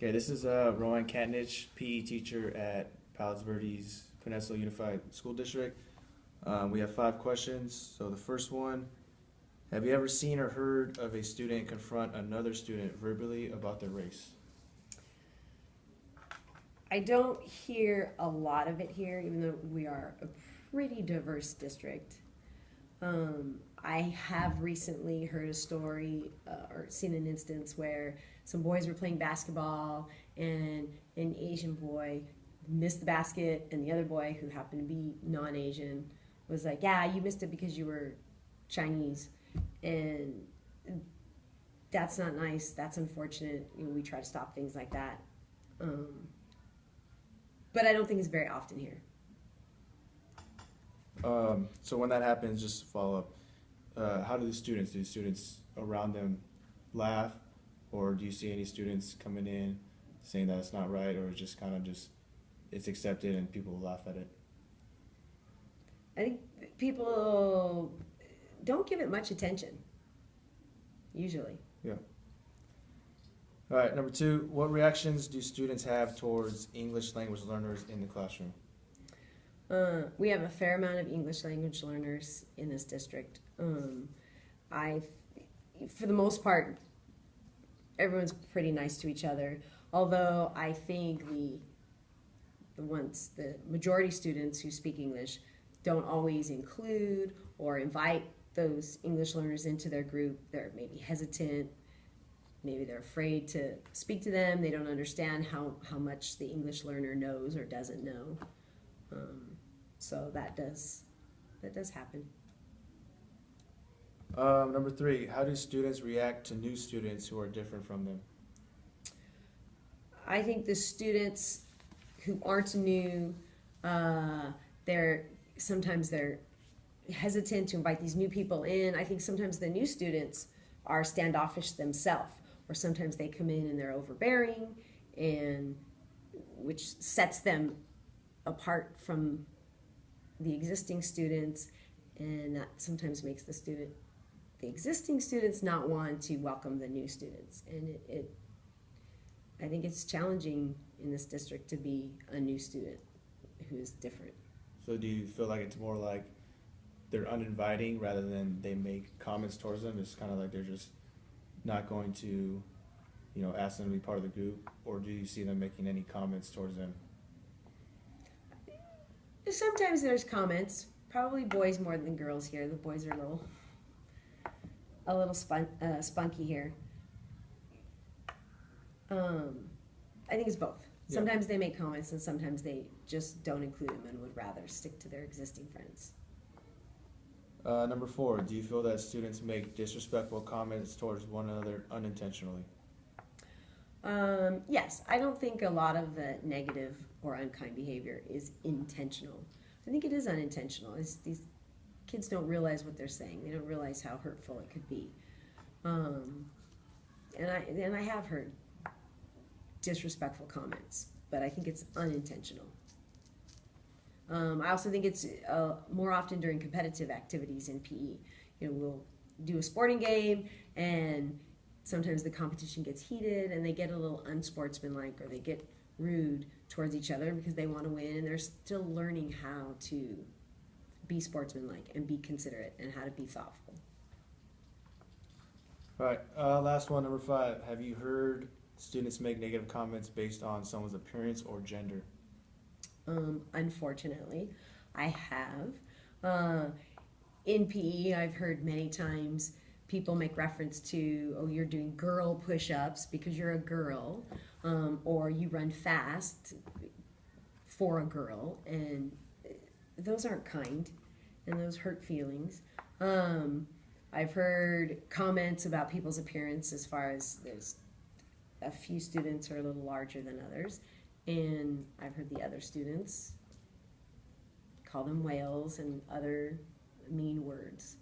Okay, this is Rowan Katnich, PE teacher at Palos Verdes Peninsula Unified School District. We have 5 questions. So the first one, have you ever seen or heard of a student confront another student verbally about their race? I don't hear a lot of it here, even though we are a pretty diverse district. I have recently heard a story or seen an instance where some boys were playing basketball and an Asian boy missed the basket, and the other boy, who happened to be non Asian, was like, "Yeah, you missed it because you were Chinese." And that's not nice. That's unfortunate. We try to stop things like that. Um, but I don't think it's very often here. So when that happens, just to follow up, how do the students around them laugh, or do you see any students coming in saying that it's not right, or just kind of just it's accepted and people laugh at it? I think people don't give it much attention, usually. Yeah. All right, number two, what reactions do students have towards English language learners in the classroom? We have a fair amount of English language learners in this district. I, for the most part, everyone's pretty nice to each other. Although I think the majority students who speak English don't always include or invite those English learners into their group. They're maybe hesitant. Maybe they're afraid to speak to them. They don't understand how much the English learner knows or doesn't know. So that does happen. Number three, how do students react to new students who are different from them? I think the students who aren't new, sometimes they're hesitant to invite these new people in. I think sometimes the new students are standoffish themselves, or sometimes they come in and they're overbearing, and which sets them apart from the existing students, and that sometimes makes the existing students not want to welcome the new students. And I think it's challenging in this district to be a new student who is different. So do you feel like it's more like they're uninviting rather than they make comments towards them? It's kind of like they're just not going to, ask them to be part of the group, or do you see them making any comments towards them? Sometimes there's comments, probably boys more than girls here. The boys are a little spunky here. I think it's both. Yeah. Sometimes they make comments, and sometimes they just don't include them and would rather stick to their existing friends. Number four, do you feel that students make disrespectful comments towards one another unintentionally? Yes, I don't think a lot of the negative or unkind behavior is intentional. I think it is unintentional. These kids don't realize what they're saying. They don't realize how hurtful it could be. And I have heard disrespectful comments, but I think it's unintentional. I also think it's more often during competitive activities in PE. We'll do a sporting game, and sometimes the competition gets heated, and they get a little unsportsmanlike, or they get rude towards each other because they want to win, and they're still learning how to be sportsmanlike and be considerate and how to be thoughtful. All right, last one, number five. Have you heard students make negative comments based on someone's appearance or gender? Unfortunately, I have. In PE, I've heard many times people make reference to, "Oh, you're doing girl push-ups because you're a girl," or "you run fast for a girl," and those aren't kind, and those hurt feelings. I've heard comments about people's appearance, as far as there's a few students are a little larger than others, and I've heard the other students call them whales and other mean words.